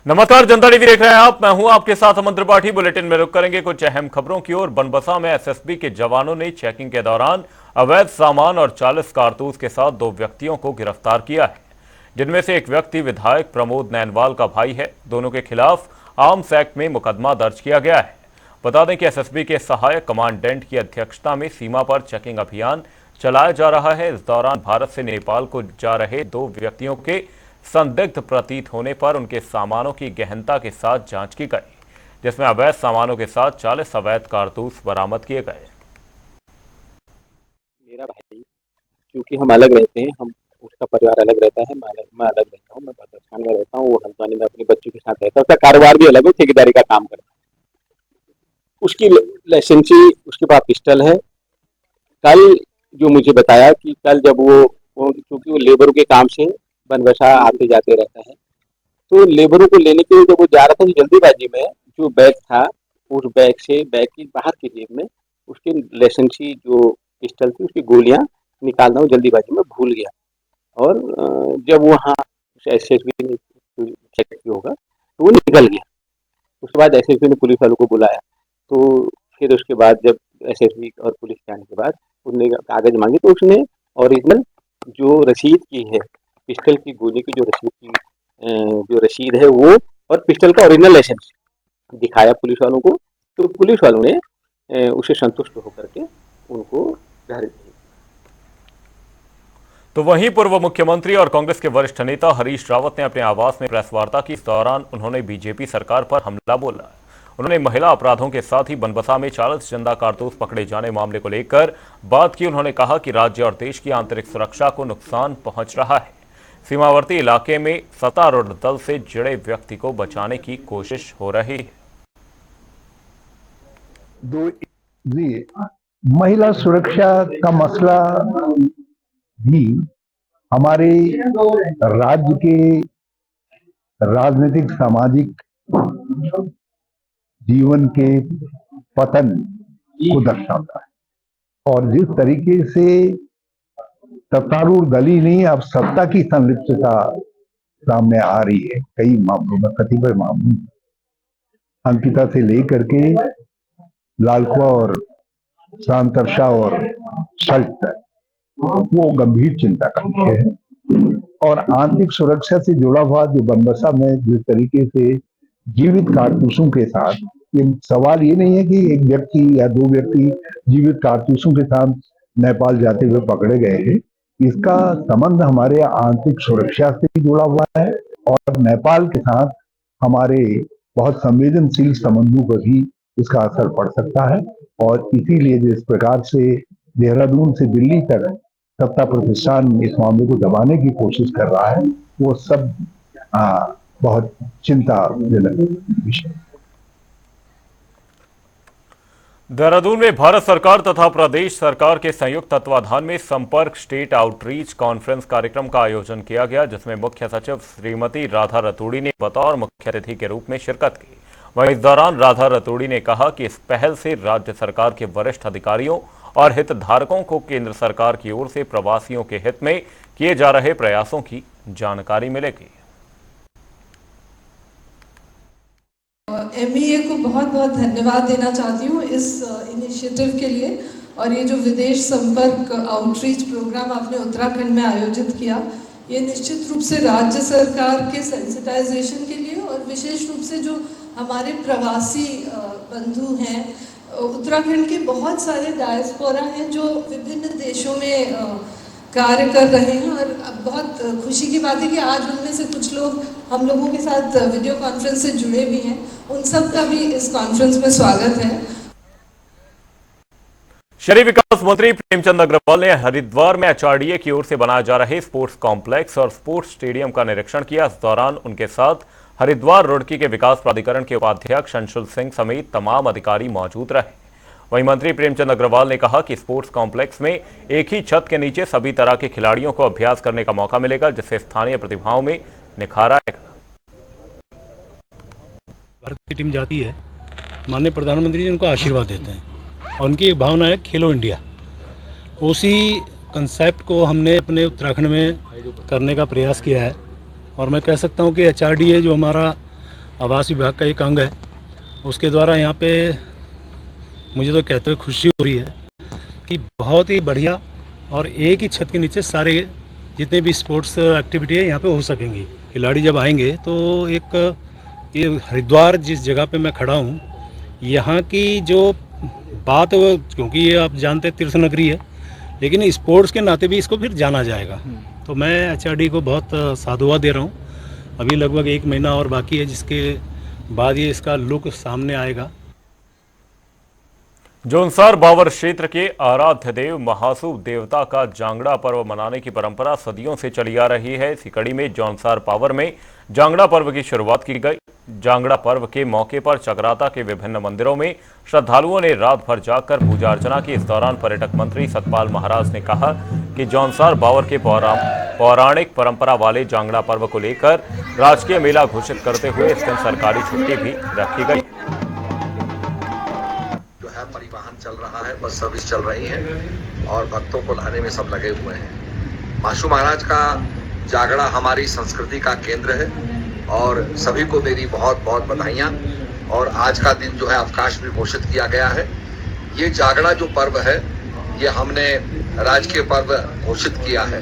नमस्कार, जनता टीवी देख रहे हैं आप। मैं हूं आपके साथ अमन त्रिपाठी। बुलेटिन में रुक करेंगे कुछ अहम खबरों की ओर। बनबसा में एसएसबी के जवानों ने चेकिंग के दौरान अवैध सामान और 40 कारतूस के साथ 2 व्यक्तियों को गिरफ्तार किया है, जिनमें से एक व्यक्ति विधायक प्रमोद नैनवाल का भाई है। दोनों के खिलाफ आर्म्स एक्ट में मुकदमा दर्ज किया गया है। बता दें कि एसएसबी के सहायक कमांडेंट की अध्यक्षता में सीमा पर चेकिंग अभियान चलाया जा रहा है। इस दौरान भारत से नेपाल को जा रहे 2 व्यक्तियों के संदिग्ध प्रतीत होने पर उनके सामानों की गहनता के साथ जांच की गई, जिसमें अवैध सामानों के साथ 40 अवैध कारतूस बरामद किए गए। मेरा भाई, क्योंकि हम अलग रहते हैं, हम उसका परिवार अलग रहता है, मैं अलग रहता हूँ। मैं पाकिस्तान में रहता हूँ, वो हल्द्वानी में अपने बच्चों के साथ रहता है। उसका कारोबार भी अलग है, ठेकेदारी का काम करता है। उसकी लाइसेंसी, उसके पास पिस्टल है। कल जो मुझे बताया कि कल जब वो क्योंकि वो लेबरों के काम से बनबसा आते जाते रहता है, तो लेबरों को लेने के लिए जब वो जा रहा था, तो जल्दीबाजी में जो बैग था, उस बैग की बाहर की जेब में उसकी लाइसेंसी जो पिस्टल थी, उसकी गोलियां निकालना वो जल्दीबाजी में भूल गया। और जब वहाँ एसएसबी ने चेक किया होगा तो वो निकल गया। उसके बाद एसएसबी ने पुलिस वालों को बुलाया, तो फिर उसके बाद जब एसएसबी और पुलिस के आने के बाद उनने कागज मांगे, तो उसने ओरिजिनल जो रसीद की है, पिस्टल की गोली की जो रसीद है वो, और पिस्टल का ओरिजिनल लाइसेंस दिखाया पुलिस वालों को। तो पुलिस वालों ने उसे संतुष्ट होकर के उनको घर भेज। तो वहीं पूर्व मुख्यमंत्री और कांग्रेस के वरिष्ठ नेता हरीश रावत ने अपने आवास में प्रेस वार्ता की। इस दौरान उन्होंने बीजेपी सरकार पर हमला बोला। उन्होंने महिला अपराधों के साथ ही बनबसा में 40 जिंदा कारतूस पकड़े जाने मामले को लेकर बात की। उन्होंने कहा कि राज्य और देश की आंतरिक सुरक्षा को नुकसान पहुंच रहा है। सीमावर्ती इलाके में सत्तारूढ़ दल से जुड़े व्यक्ति को बचाने की कोशिश हो रही है। महिला सुरक्षा का मसला भी हमारे राज्य के राजनीतिक सामाजिक जीवन के पतन को दर्शाता है। और जिस तरीके से सत्तारूढ़ दल ही नहीं, अब सत्ता की संलिप्तता सामने आ रही है कई मामलों में, कतिपय मामलों में, अंकिता से लेकर के लालकुआ और सांतरशा और सल्ट तक, वो गंभीर चिंता का विषय है। और आंतरिक सुरक्षा से जुड़ा हुआ जो बनबसा में जिस तरीके से जीवित कारतूसों के साथ, ये सवाल ये नहीं है कि एक व्यक्ति या 2 व्यक्ति जीवित कारतूसों के साथ नेपाल जाते हुए पकड़े गए हैं। इसका संबंध हमारे आंतरिक सुरक्षा से भी जुड़ा हुआ है और नेपाल के साथ हमारे बहुत संवेदनशील संबंधों पर भी इसका असर पड़ सकता है। और इसीलिए जिस प्रकार से देहरादून से दिल्ली तक सत्ता प्रतिष्ठान इस मामले को दबाने की कोशिश कर रहा है, वो सब बहुत चिंताजनक विषय। देहरादून में भारत सरकार तथा प्रदेश सरकार के संयुक्त तत्वाधान में संपर्क स्टेट आउटरीच कॉन्फ्रेंस कार्यक्रम का आयोजन किया गया, जिसमें मुख्य सचिव श्रीमती राधा रतूड़ी ने बतौर मुख्य अतिथि के रूप में शिरकत की। वहीं इस दौरान राधा रतूड़ी ने कहा कि इस पहल से राज्य सरकार के वरिष्ठ अधिकारियों और हितधारकों को केंद्र सरकार की ओर से प्रवासियों के हित में किए जा रहे प्रयासों की जानकारी मिलेगी। एमईए को बहुत बहुत धन्यवाद देना चाहती हूँ इस इनिशिएटिव के लिए। और ये जो विदेश संपर्क आउटरीच प्रोग्राम आपने उत्तराखंड में आयोजित किया, ये निश्चित रूप से राज्य सरकार के सेंसिटाइजेशन के लिए और विशेष रूप से जो हमारे प्रवासी बंधु हैं, उत्तराखंड के बहुत सारे डायस्पोरा हैं जो विभिन्न देशों में कार्य कर रहे हैं। और बहुत खुशी की बात है कि आज उनमें से कुछ लोग हम लोगों के साथ वीडियो कॉन्फ्रेंस से जुड़े भी हैं। उन सब का भी इस कॉन्फ्रेंस में स्वागत है। शहरी विकास मंत्री प्रेमचंद अग्रवाल ने हरिद्वार में एचआरडीए की ओर से बनाए जा रहे स्पोर्ट्स कॉम्प्लेक्स और स्पोर्ट्स स्टेडियम का निरीक्षण किया। इस दौरान उनके साथ हरिद्वार रुड़की के विकास प्राधिकरण के उपाध्यक्ष अंशुल सिंह समेत तमाम अधिकारी मौजूद रहे। वहीं मंत्री प्रेमचंद अग्रवाल ने कहा कि स्पोर्ट्स कॉम्प्लेक्स में एक ही छत के नीचे सभी तरह के खिलाड़ियों को अभ्यास करने का मौका मिलेगा, जिससे स्थानीय प्रतिभाओं में निखार आएगा। भारत की टीम जाती है, माननीय प्रधानमंत्री जी उनको आशीर्वाद देते हैं और उनकी एक भावना है खेलो इंडिया। उसी कंसेप्ट को हमने अपने उत्तराखंड में करने का प्रयास किया है। और मैं कह सकता हूँ कि एचआरडीए जो हमारा आवास विभाग का एक अंग है, उसके द्वारा यहाँ पे मुझे तो कहते हुए खुशी हो रही है कि बहुत ही बढ़िया और एक ही छत के नीचे सारे जितने भी स्पोर्ट्स एक्टिविटी है यहाँ पे हो सकेंगी। खिलाड़ी जब आएंगे तो एक ये हरिद्वार जिस जगह पे मैं खड़ा हूँ, यहाँ की जो बात क्योंकि ये आप जानते हैं तीर्थ नगरी है, लेकिन स्पोर्ट्स के नाते भी इसको फिर जाना जाएगा। तो मैं HRD को बहुत साधुवाद दे रहा हूँ। अभी लगभग 1 महीना और बाकी है, जिसके बाद ये इसका लुक सामने आएगा। जौनसार बावर क्षेत्र के आराध्य देव महासूब देवता का जांगड़ा पर्व मनाने की परंपरा सदियों से चली आ रही है। इसी कड़ी में जौनसार पावर में जांगड़ा पर्व की शुरुआत की गई। जांगड़ा पर्व के मौके पर चकराता के विभिन्न मंदिरों में श्रद्धालुओं ने रात भर जागकर पूजा अर्चना की। इस दौरान पर्यटक मंत्री सतपाल महाराज ने कहा कि जौनसार बावर के पौराणिक परंपरा वाले जांगड़ा पर्व को लेकर राजकीय मेला घोषित करते हुए इस दिन सरकारी छुट्टी भी रखी गई। परिवहन चल रहा है, बस सर्विस चल रही है और भक्तों को लाने में सब लगे हुए हैं। माशू महाराज का जागड़ा हमारी संस्कृति का केंद्र है और सभी को मेरी बहुत बहुत बधाइयाँ। और आज का दिन जो है अवकाश भी घोषित किया गया है। ये जागड़ा जो पर्व है ये हमने राजकीय पर्व घोषित किया है,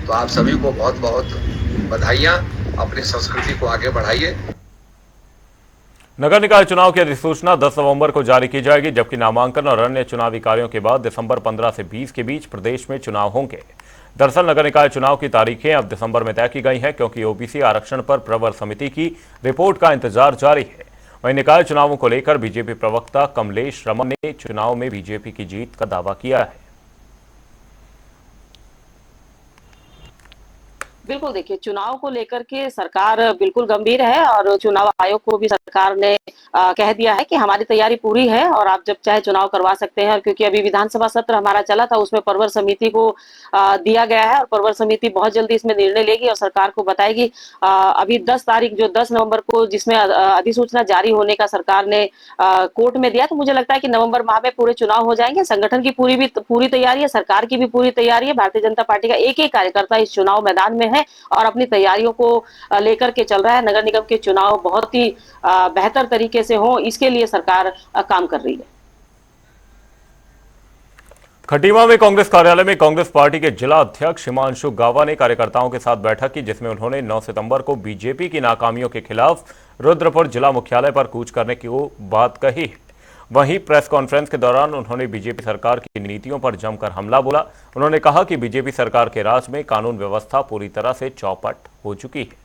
तो आप सभी को बहुत बहुत बधाइयाँ। अपनी संस्कृति को आगे बढ़ाइए। नगर निकाय चुनाव की अधिसूचना 10 नवंबर को जारी की जाएगी, जबकि नामांकन और अन्य चुनावी कार्यों के बाद दिसंबर 15 से 20 के बीच प्रदेश में चुनाव होंगे। दरअसल नगर निकाय चुनाव की तारीखें अब दिसंबर में तय की गई हैं, क्योंकि ओबीसी आरक्षण पर प्रवर समिति की रिपोर्ट का इंतजार जारी है। वहीं निकाय चुनावों को लेकर बीजेपी प्रवक्ता कमलेश रमन ने चुनाव में बीजेपी की जीत का दावा किया है। बिल्कुल, देखिए चुनाव को लेकर के सरकार बिल्कुल गंभीर है और चुनाव आयोग को भी सरकार ने कह दिया है कि हमारी तैयारी पूरी है और आप जब चाहे चुनाव करवा सकते हैं। और क्योंकि अभी विधानसभा सत्र हमारा चला था, उसमें प्रवर समिति को दिया गया है और प्रवर समिति बहुत जल्दी इसमें निर्णय लेगी और सरकार को बताएगी। अभी 10 तारीख जो 10 नवंबर को जिसमें अधिसूचना जारी होने का सरकार ने कोर्ट में दिया, तो मुझे लगता है कि नवंबर माह में पूरे चुनाव हो जाएंगे। संगठन की पूरी तैयारी है, सरकार की भी पूरी तैयारी है। भारतीय जनता पार्टी का एक कार्यकर्ता इस चुनाव मैदान में है और अपनी तैयारियों को लेकर के चल रहा है। नगर निगम के चुनाव बहुत ही बेहतर तरीके से हो, इसके लिए सरकार काम कर रही है। खटीमा में कांग्रेस कार्यालय में कांग्रेस पार्टी के जिला अध्यक्ष हिमांशु गावा ने कार्यकर्ताओं के साथ बैठक की, जिसमें उन्होंने 9 सितंबर को बीजेपी की नाकामियों के खिलाफ रुद्रपुर जिला मुख्यालय पर कूच करने की बात कही है। वहीं प्रेस कॉन्फ्रेंस के दौरान उन्होंने बीजेपी सरकार की नीतियों पर जमकर हमला बोला। उन्होंने कहा कि बीजेपी सरकार के राज में कानून व्यवस्था पूरी तरह से चौपट हो चुकी है।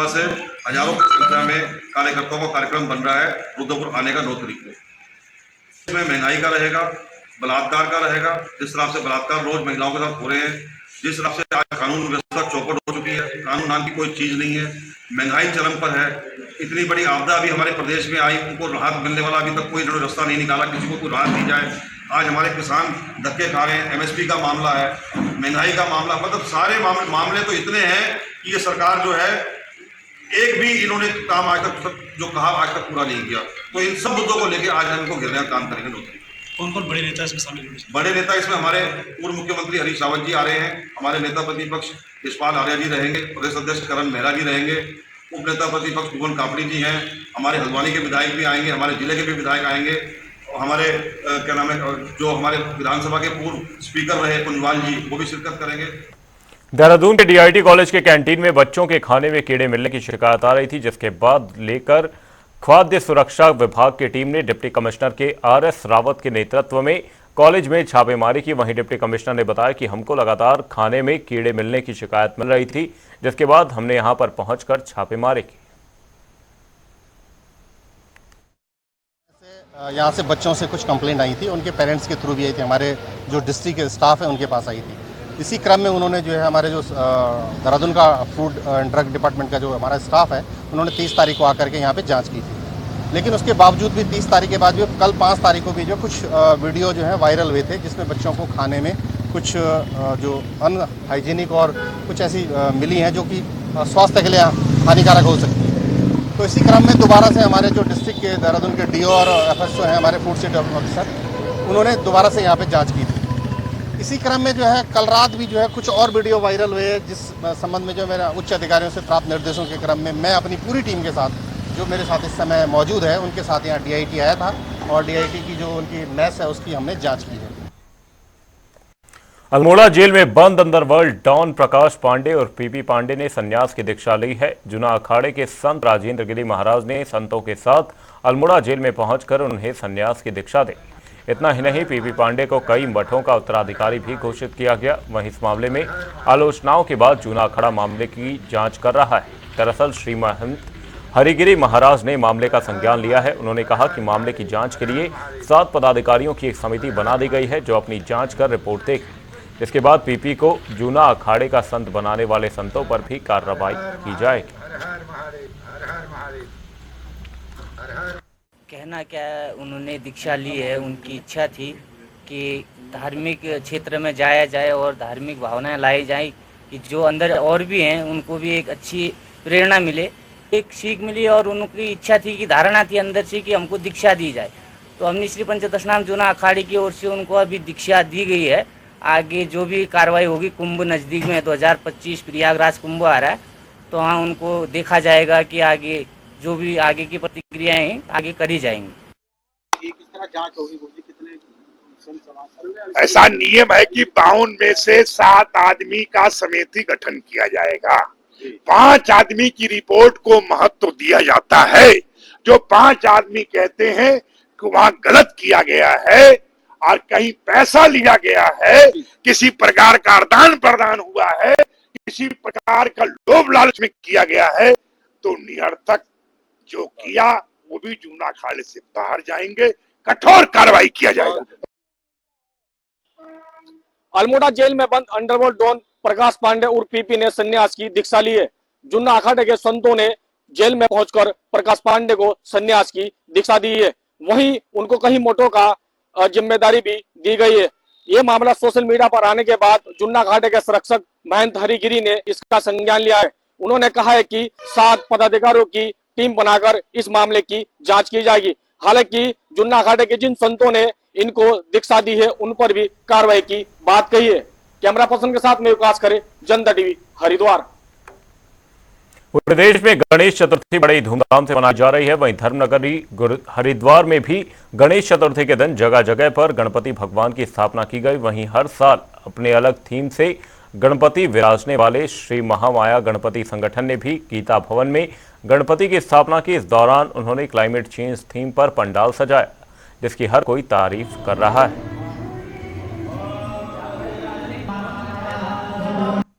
से हजारों की संख्या में कार्यकर्ताओं का कार्यक्रम बन रहा है रुद्रपुर आने का 9 तारीख को। इसमें महंगाई का रहेगा, बलात्कार का रहेगा। जिस तरह से बलात्कार रोज महिलाओं के साथ हो रहे हैं, जिस तरह से आज कानून व्यवस्था चौपट हो चुकी है, कानून नाम की कोई चीज नहीं है, महंगाई चरम पर है। इतनी बड़ी आपदा अभी हमारे प्रदेश में आई, उनको राहत मिलने वाला अभी तक कोई रास्ता नहीं निकाला, किसी को कोई राहत दी जाए। आज हमारे किसान धक्के खा रहे हैं। MSP का मामला है, महंगाई का मामला, मतलब सारे मामले तो इतने हैं कि ये सरकार जो है एक भी इन्होंने काम आज तक जो कहा आज तक पूरा नहीं किया। तो इन सब मुद्दों को लेकर आज हम इनको घेरने का काम करेंगे। कौन कौन बड़े नेता इसमें शामिल होंगे? बड़े नेता इसमें हमारे पूर्व मुख्यमंत्री हरीश रावत जी आ रहे हैं, हमारे नेता प्रतिपक्ष यशपाल आर्या जी रहेंगे, प्रदेश अध्यक्ष करण मेहरा जी रहेंगे, उप नेता प्रतिपक्ष भुवन कापड़ी जी हैं, हमारे हल्द्वानी के विधायक भी आएंगे, हमारे जिले के भी विधायक आएंगे, और हमारे क्या नाम है जो हमारे विधानसभा के पूर्व स्पीकर रहे कुंजवाल जी, वो भी शिरकत करेंगे। देहरादून के DIT कॉलेज के कैंटीन में बच्चों के खाने में कीड़े मिलने की शिकायत आ रही थी, जिसके बाद लेकर खाद्य सुरक्षा विभाग की टीम ने डिप्टी कमिश्नर के RS रावत के नेतृत्व में कॉलेज में छापेमारी की। वहीं डिप्टी कमिश्नर ने बताया कि हमको लगातार खाने में कीड़े मिलने की शिकायत मिल रही थी, जिसके बाद हमने यहां पर पहुंचकर छापेमारी की। यहाँ से बच्चों से कुछ कंप्लेंट आई थी, उनके पेरेंट्स के थ्रू भी आई थी, हमारे जो डिस्ट्रिक्ट के स्टाफ है उनके पास आई थी। इसी क्रम में उन्होंने जो है हमारे जो देहरादून का फूड एंड ड्रग डिपार्टमेंट का जो हमारा स्टाफ है, उन्होंने 30 तारीख को आकर के यहाँ पे जांच की थी। लेकिन उसके बावजूद भी 30 तारीख के बाद भी कल 5 तारीख को भी जो कुछ वीडियो जो है वायरल हुए थे, जिसमें बच्चों को खाने में कुछ जो अनहाइजीनिक और कुछ ऐसी मिली हैं जो कि स्वास्थ्य के लिए हानिकारक हो सकती है। तो इसी क्रम में दोबारा से हमारे जो डिस्ट्रिक्ट के देहरादून के DO और FSO हैं, हमारे फूड सेफ्टी ऑफिसर, उन्होंने दोबारा से यहाँ पर जाँच की थी। इसी क्रम में जो है कल रात भी जो है कुछ और वीडियो वायरल हुए, जिस संबंध में जो मेरा उच्च अधिकारियों से प्राप्त निर्देशों के क्रम में मैं अपनी पूरी टीम के साथ, जो मेरे साथ इस समय मौजूद है, उनके साथ यहाँ DIT आया था और DIT की जो उनकी मैस है उसकी हमने जांच की है। अल्मोड़ा जेल में बंद अंडरवर्ल्ड डॉन प्रकाश पांडे और PP पांडे ने संन्यास की दीक्षा ली है। जूना अखाड़े के संत राजेंद्र गिरी महाराज ने संतों के साथ अल्मोड़ा जेल में पहुंचकर उन्हें संन्यास की दीक्षा दी। इतना ही नहीं, PP पांडे को कई मठों का उत्तराधिकारी भी घोषित किया गया। वहीं इस मामले में आलोचनाओं के बाद जूना अखाड़ा मामले की जांच कर रहा है। दरअसल श्री महंत हरिगिरी महाराज ने मामले का संज्ञान लिया है। उन्होंने कहा कि मामले की जांच के लिए 7 पदाधिकारियों की एक समिति बना दी गई है, जो अपनी जांच कर रिपोर्ट देगी। इसके बाद PP को जूना अखाड़े का संत बनाने वाले संतों पर भी कार्रवाई की जाएगी। कहना क्या है, उन्होंने दीक्षा ली है, उनकी इच्छा थी कि धार्मिक क्षेत्र में जाया जाए और धार्मिक भावनाएं लाई जाए, कि जो अंदर और भी हैं उनको भी एक अच्छी प्रेरणा मिले, एक सीख मिली। और उनकी इच्छा थी कि धारणा थी अंदर से कि हमको दीक्षा दी जाए। तो हमने श्री पंचदशनाम जूना अखाड़े की ओर से उनको अभी दीक्षा दी गई है। आगे जो भी कार्रवाई होगी, कुंभ नज़दीक में 2025 प्रयागराज कुंभ आ रहा है, तो हाँ उनको देखा जाएगा कि आगे जो भी आगे की प्रतिक्रियाएं हैं आगे करी जाएंगी। किस तरह जांच होगी, कितने ऐसा नियम है कि 52 में से 7 आदमी का समिति गठन किया जाएगा। 5 आदमी की रिपोर्ट को महत्व दिया जाता है। जो 5 आदमी कहते हैं कि वहाँ गलत किया गया है और कहीं पैसा लिया गया है, किसी प्रकार का आदान प्रदान हुआ है, किसी प्रकार का लोभ लालच में किया गया है, तो निरर्थक जो किया वो भी जूना अखाड़े से बाहर जाएंगे, कठोर कार्रवाई किया जाएगा। अल्मोड़ा जेल में बंद अंडरवर्ल्ड डॉन प्रकाश पांडे और PP ने संन्यास की दीक्षा ली है। जूना अखाड़े के संतों ने जेल में पहुंचकर प्रकाश पांडे को संन्यास की दीक्षा दी है। वहीं उनको कई मोटों का जिम्मेदारी भी दी गई है। ये मामला सोशल मीडिया पर आने के बाद जूना अखाड़े के संरक्षक महंत हरिगिरी ने इसका संज्ञान लिया है। उन्होंने कहा है कि 7 पदाधिकारियों की टीम बनाकर इस मामले की जांच की जाएगी। हालांकि जूना अखाड़े के जिन संतों ने इनको दीक्षा दी है उन पर भी कार्रवाई की बात कही है। कैमरा पर्सन के साथ में विकास करे, जनता TV, हरिद्वार। पूरे देश में गणेश चतुर्थी बड़ी धूमधाम से मनाई जा रही है। वहीं धर्मनगरी हरिद्वार में भी गणेश चतुर्थी के दिन जगह जगह पर गणपति भगवान की स्थापना की गई। वहीं हर साल अपने अलग थीम से गणपति विराजने वाले श्री महामाया गणपति संगठन ने भी गीता भवन में गणपति की स्थापना की। इस दौरान उन्होंने क्लाइमेट चेंज थीम पर पंडाल सजाया, जिसकी हर कोई तारीफ कर रहा है।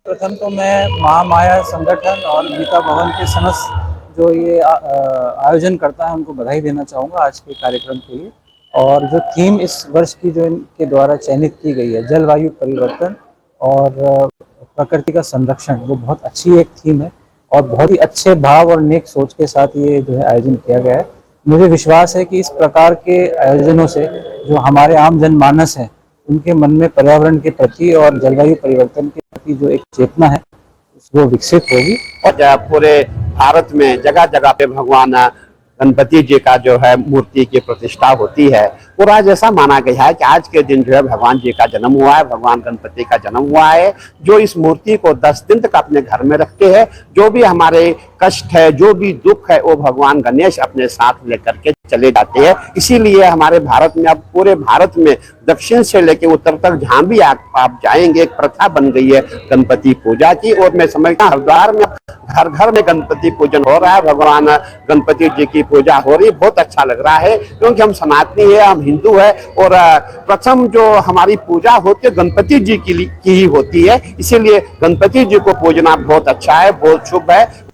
प्रथम तो मैं महामाया संगठन और गीता भवन के समस्त जो ये आयोजन करता है उनको बधाई देना चाहूँगा आज के कार्यक्रम के लिए। और जो थीम इस वर्ष की जो इनके द्वारा चयनित की गई है, जलवायु परिवर्तन और प्रकृति का संरक्षण, वो बहुत अच्छी एक थीम है और बहुत ही अच्छे भाव और नेक सोच के साथ ये जो है आयोजन किया गया है। मुझे विश्वास है कि इस प्रकार के आयोजनों से जो हमारे आम जनमानस है उनके मन में पर्यावरण के प्रति और जलवायु परिवर्तन के प्रति जो एक चेतना है वो विकसित होगी। और पूरे भारत में जगह जगह पे भगवान गणपति जी का जो है मूर्ति की प्रतिष्ठा होती है। और आज ऐसा माना गया है कि आज के दिन जो है भगवान जी का जन्म हुआ है, भगवान गणपति का जन्म हुआ है, जो इस मूर्ति को 10 दिन तक अपने घर में रखते हैं। जो भी हमारे कष्ट है, जो भी दुख है, वो भगवान गणेश अपने साथ लेकर के चले जाते हैं। इसीलिए हमारे भारत में, अब पूरे भारत में दक्षिण से लेकर उत्तर तक जहाँ भी आप जाएंगे एक प्रथा बन गई है गणपति पूजा की। और मैं समझता हूँ हरिद्वार में घर घर में गणपति पूजन हो रहा है, भगवान गणपति जी की पूजा हो रही है। बहुत अच्छा लग रहा है क्योंकि हम सनातनी है, हम हिंदू है और प्रथम जो हमारी पूजा होती है गणपति जी की ही होती है। इसीलिए गणपति जी को पूजना बहुत अच्छा है, बहुत शुभ है।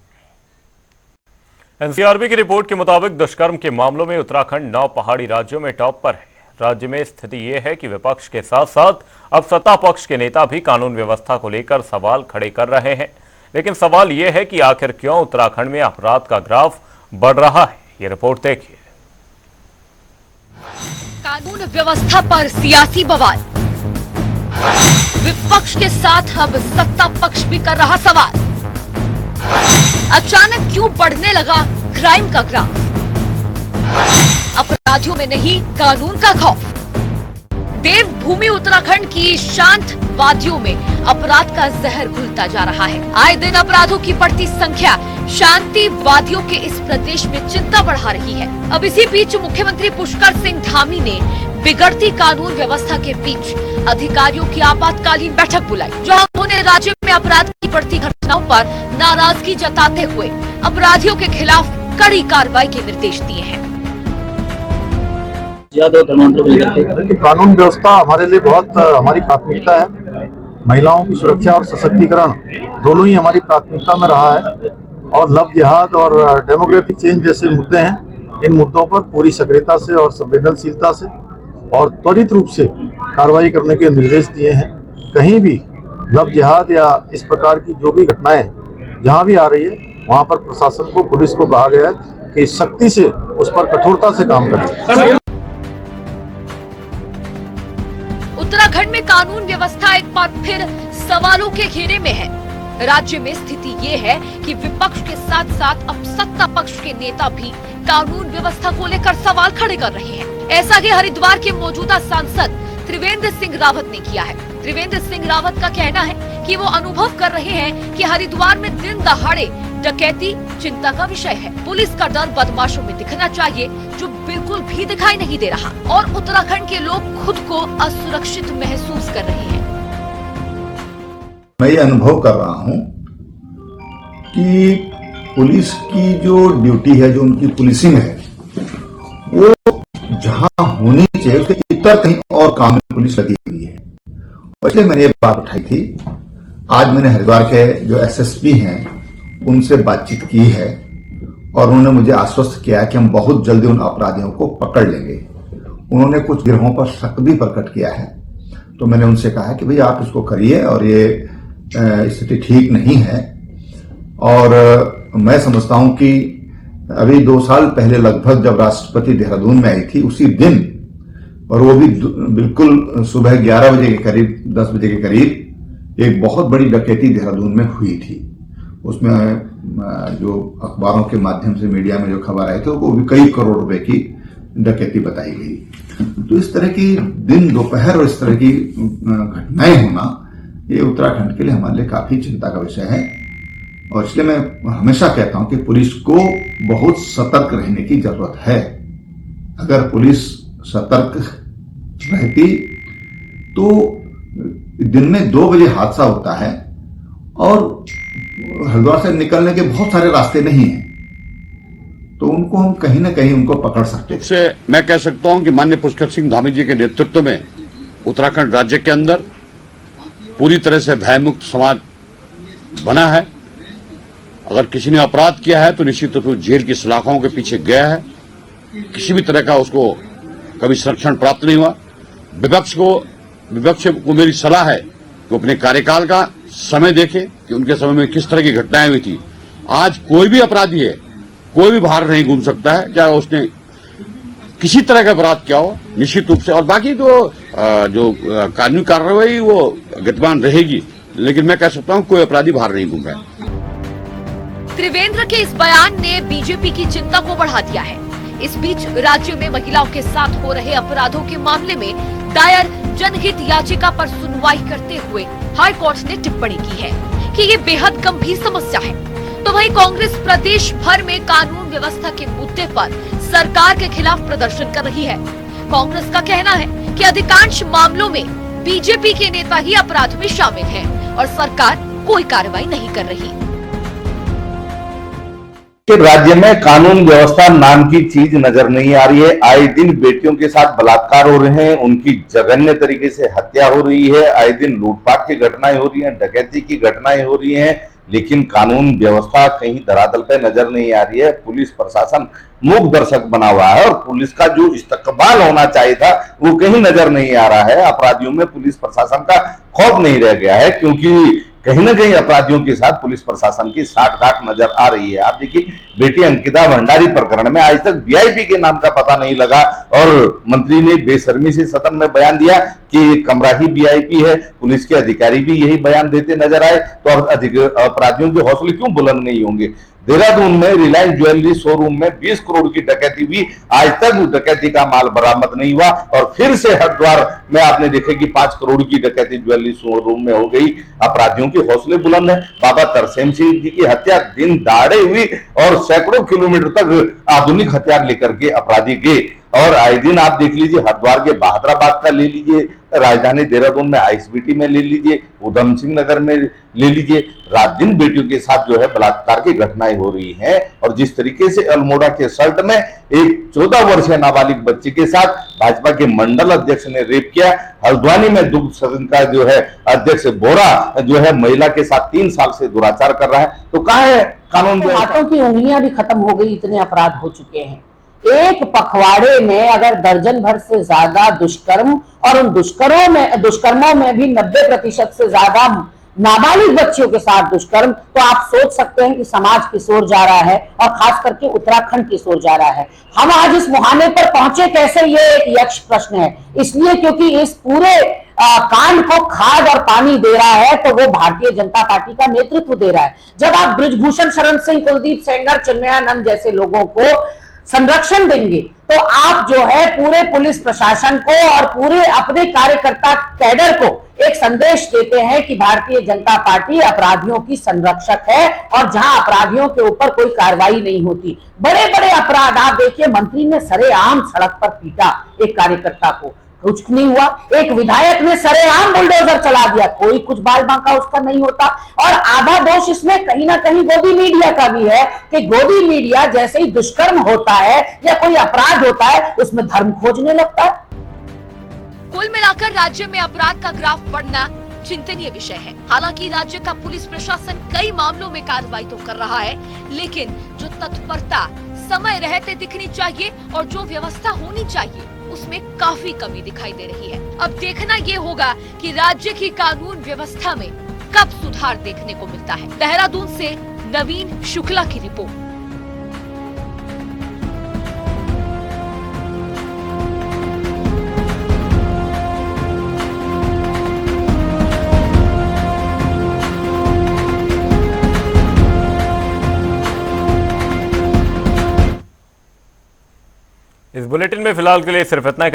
NCRB की रिपोर्ट के मुताबिक दुष्कर्म के मामलों में उत्तराखंड 9 पहाड़ी राज्यों में टॉप पर है। राज्य में स्थिति ये है कि विपक्ष के साथ साथ अब सत्ता पक्ष के नेता भी कानून व्यवस्था को लेकर सवाल खड़े कर रहे हैं। लेकिन सवाल ये है कि आखिर क्यों उत्तराखंड में अपराध का ग्राफ बढ़ रहा है। ये रिपोर्ट देखिए। कानून व्यवस्था पर सियासी बवाल, विपक्ष के साथ अब सत्ता पक्ष भी कर रहा सवाल। अचानक क्यों बढ़ने लगा क्राइम का ग्राफ? अपराधियों में नहीं कानून का खौफ। देवभूमि उत्तराखंड की शांत वादियों में अपराध का जहर घुलता जा रहा है। आए दिन अपराधों की बढ़ती संख्या शांति वादियों के इस प्रदेश में चिंता बढ़ा रही है। अब इसी बीच मुख्यमंत्री पुष्कर सिंह धामी ने बिगड़ती कानून व्यवस्था के बीच अधिकारियों की आपातकालीन बैठक बुलाई, जहां उन्होंने राज्य में अपराध की बढ़ती घटनाओं पर नाराजगी जताते हुए अपराधियों के खिलाफ कड़ी कार्रवाई के निर्देश दिए हैं। कानून व्यवस्था हमारे लिए बहुत हमारी प्राथमिकता है। महिलाओं की सुरक्षा और सशक्तिकरण दोनों ही हमारी प्राथमिकता में रहा है और लव जिहाद और डेमोग्राफिक चेंज जैसे मुद्दे हैं। इन मुद्दों पर पूरी सक्रियता से और संवेदनशीलता से और त्वरित रूप से कार्रवाई करने के निर्देश दिए हैं। कहीं भी लव जिहाद या इस प्रकार की जो भी घटनाएं जहां भी आ रही है, वहां पर प्रशासन को, पुलिस को कहा गया है कि सख्ती से उस पर कठोरता से काम करें। उत्तराखंड में कानून व्यवस्था एक बार फिर सवालों के घेरे में है। राज्य में स्थिति ये है कि विपक्ष के साथ साथ अब सत्ता पक्ष के नेता भी कानून व्यवस्था को लेकर सवाल खड़े कर रहे हैं। ऐसा ही हरिद्वार के मौजूदा सांसद त्रिवेंद्र सिंह रावत ने किया है। त्रिवेंद्र सिंह रावत का कहना है कि वो अनुभव कर रहे हैं कि हरिद्वार में दिन दहाड़े डकैती चिंता का विषय है। पुलिस का डर बदमाशों में दिखना चाहिए, जो बिल्कुल भी दिखाई नहीं दे रहा, और उत्तराखंड के लोग खुद को असुरक्षित महसूस कर रहे हैं। मैं ये अनुभव कर रहा हूं कि पुलिस की जो ड्यूटी है, जो उनकी पुलिसिंग है, वो जहां होनी चाहिए उसके इतर कहीं और काम में पुलिस लगी हुई है। इसलिए मैंने ये बात उठाई थी। आज मैंने हरिद्वार के जो एसएसपी हैं उनसे बातचीत की है और उन्होंने मुझे आश्वस्त किया है कि हम बहुत जल्दी उन अपराधियों को पकड़ लेंगे। उन्होंने कुछ गिरोहों पर शक भी प्रकट किया है, तो मैंने उनसे कहा कि भाई आप इसको करिए और ये स्थिति ठीक नहीं है। और मैं समझता हूं कि अभी 2 साल पहले लगभग जब राष्ट्रपति देहरादून में आई थी, उसी दिन, और वो भी बिल्कुल सुबह 11 बजे के करीब, 10 बजे के करीब, एक बहुत बड़ी डकैती देहरादून में हुई थी। उसमें जो अखबारों के माध्यम से मीडिया में जो खबर आई थी, वो भी कई करोड़ रुपए की डकैती बताई गई। तो इस तरह की दिन दोपहर और इस तरह की घटनाएं होना, ये उत्तराखंड के लिए हमारे लिए काफी चिंता का विषय है। और इसलिए मैं हमेशा कहता हूं कि पुलिस को बहुत सतर्क रहने की जरूरत है। अगर पुलिस सतर्क रहती तो दिन में 2 बजे हादसा होता है और हरिद्वार से निकलने के बहुत सारे रास्ते नहीं हैं, तो उनको हम कहीं ना कहीं उनको पकड़ सकते हैं। से मैं कह सकता हूं कि माननीय पुष्कर सिंह धामी जी के नेतृत्व में उत्तराखंड राज्य के अंदर पूरी तरह से भयमुक्त समाज बना है। अगर किसी ने अपराध किया है तो निश्चित रूप से जेल की सलाखों के पीछे गया है। किसी भी तरह का उसको कभी संरक्षण प्राप्त नहीं हुआ। विपक्ष को मेरी सलाह है कि अपने कार्यकाल का समय देखे कि उनके समय में किस तरह की घटनाएं हुई थी। आज कोई भी अपराधी है, कोई भी बाहर नहीं घूम सकता है, चाहे उसने किसी तरह का अपराध किया हो, निश्चित रूप से। और बाकी जो कानूनी कार्रवाई वो गतिमान रहेगी, लेकिन मैं कह सकता हूं कोई अपराधी बाहर नहीं घूम रहा है। त्रिवेंद्र के इस बयान ने बीजेपी की चिंता को बढ़ा दिया है। इस बीच राज्य में महिलाओं के साथ हो रहे अपराधों के मामले में दायर जनहित याचिका पर सुनवाई करते हुए हाई कोर्ट ने टिप्पणी की है कि ये बेहद गंभीर समस्या है। तो वहीं कांग्रेस प्रदेश भर में कानून व्यवस्था के मुद्दे पर सरकार के खिलाफ प्रदर्शन कर रही है। कांग्रेस का कहना है कि अधिकांश मामलों में बीजेपी के नेता ही अपराध में शामिल हैं और सरकार कोई कार्रवाई नहीं कर रही। कि राज्य में कानून व्यवस्था नाम की चीज नजर नहीं आ रही है। आए दिन बेटियों के साथ बलात्कार हो रहे हैं, उनकी जघन्य तरीके से हत्या हो रही है, आए दिन लूटपाट की घटनाएं हो रही हैं, डकैती की घटनाएं हो रही हैं, लेकिन कानून व्यवस्था कहीं धरातल पे नजर नहीं आ रही है। पुलिस प्रशासन मूक दर्शक बना हुआ है और पुलिस का जो इस्तकबाल होना चाहिए था वो कहीं नजर नहीं आ रहा है। अपराधियों में पुलिस प्रशासन का खौफ नहीं रह गया है, क्योंकि कहीं ना कहीं अपराधियों के साथ पुलिस प्रशासन की साठगांठ नजर आ रही है। आप देखिए, बेटी अंकिता भंडारी प्रकरण में आज तक वीआईपी के नाम का पता नहीं लगा और मंत्री ने बेशर्मी से सदन में बयान दिया कि कमरा ही वीआईपी है। पुलिस के अधिकारी भी यही बयान देते नजर आए, तो अपराधियों के हौसले क्यों बुलंद नहीं होंगे। देहरादून में रिलायंस ज्वेलरी शोरूम में 20 करोड़ की डकैती हुई, आज तक डकैती का माल बरामद नहीं हुआ। और फिर से हरिद्वार में आपने देखे कि 5 करोड़ की डकैती ज्वेलरी शोरूम में हो गई। अपराधियों के हौसले बुलंद है। बाबा तरसेम सिंह जी की हत्या दिन दहाड़े हुई और सैकड़ों किलोमीटर तक आधुनिक हथियार लेकर के अपराधी गए। और आए दिन आप देख लीजिए, हरिद्वार के बहादुराबाद का ले लीजिए, राजधानी देहरादून में आईएसबीटी में ले लीजिए, उधम सिंह नगर में ले लीजिए, रात दिन बेटियों के साथ जो है बलात्कार की घटनाएं हो रही हैं। और जिस तरीके से अल्मोड़ा के सल्ट में एक 14 वर्षीय नाबालिग बच्ची के साथ भाजपा के मंडल अध्यक्ष ने रेप किया, हल्द्वानी में दुग्ध सदन का जो है अध्यक्ष बोरा जो है महिला के साथ 3 साल से दुराचार कर रहा है, तो कहाँ है कानून। हाथों की उंगलियां भी खत्म हो गई, इतने अपराध हो चुके हैं। एक पखवाड़े में अगर दर्जन भर से ज्यादा दुष्कर्म, और उन दुष्कर्मों में भी 90% से ज्यादा नाबालिग बच्चियों के साथ दुष्कर्म, तो आप सोच सकते हैं कि समाज किस ओर जा रहा है, और खास करके उत्तराखंड किस ओर जा रहा है। हम आज इस मुहाने पर पहुंचे कैसे, ये एक यक्ष प्रश्न है। इसलिए क्योंकि इस पूरे कांड को खाद और पानी दे रहा है तो वो भारतीय जनता पार्टी का नेतृत्व दे रहा है। जब आप बृजभूषण शरण सिंह, कुलदीप सेंगर, चिन्मयानंद जैसे लोगों को संरक्षण देंगे, तो आप जो है पूरे पुलिस प्रशासन को और पूरे अपने कार्यकर्ता कैडर को एक संदेश देते हैं कि भारतीय जनता पार्टी अपराधियों की संरक्षक है, और जहां अपराधियों के ऊपर कोई कार्रवाई नहीं होती। बड़े बड़े अपराध आप देखिए, मंत्री ने सरेआम सड़क पर पीटा एक कार्यकर्ता को, कुछ नहीं हुआ। एक विधायक ने सरेआम बुलडोजर चला दिया, कोई कुछ बाल बांका उसका नहीं होता। और आधा दोष इसमें कहीं ना कहीं गोदी मीडिया का भी है कि गोदी मीडिया जैसे ही दुष्कर्म होता है या कोई अपराध होता है, उसमें धर्म खोजने लगता है। कुल मिलाकर राज्य में अपराध का ग्राफ बढ़ना चिंतनीय विषय है। हालांकि राज्य का पुलिस प्रशासन कई मामलों में कार्रवाई तो कर रहा है, लेकिन जो तत्परता समय रहते दिखनी चाहिए और जो व्यवस्था होनी चाहिए, उसमें काफी कमी दिखाई दे रही है। अब देखना ये होगा कि राज्य की कानून व्यवस्था में कब सुधार देखने को मिलता है। देहरादून से नवीन शुक्ला की रिपोर्ट। इस बुलेटिन में फिलहाल के लिए सिर्फ इतना ही।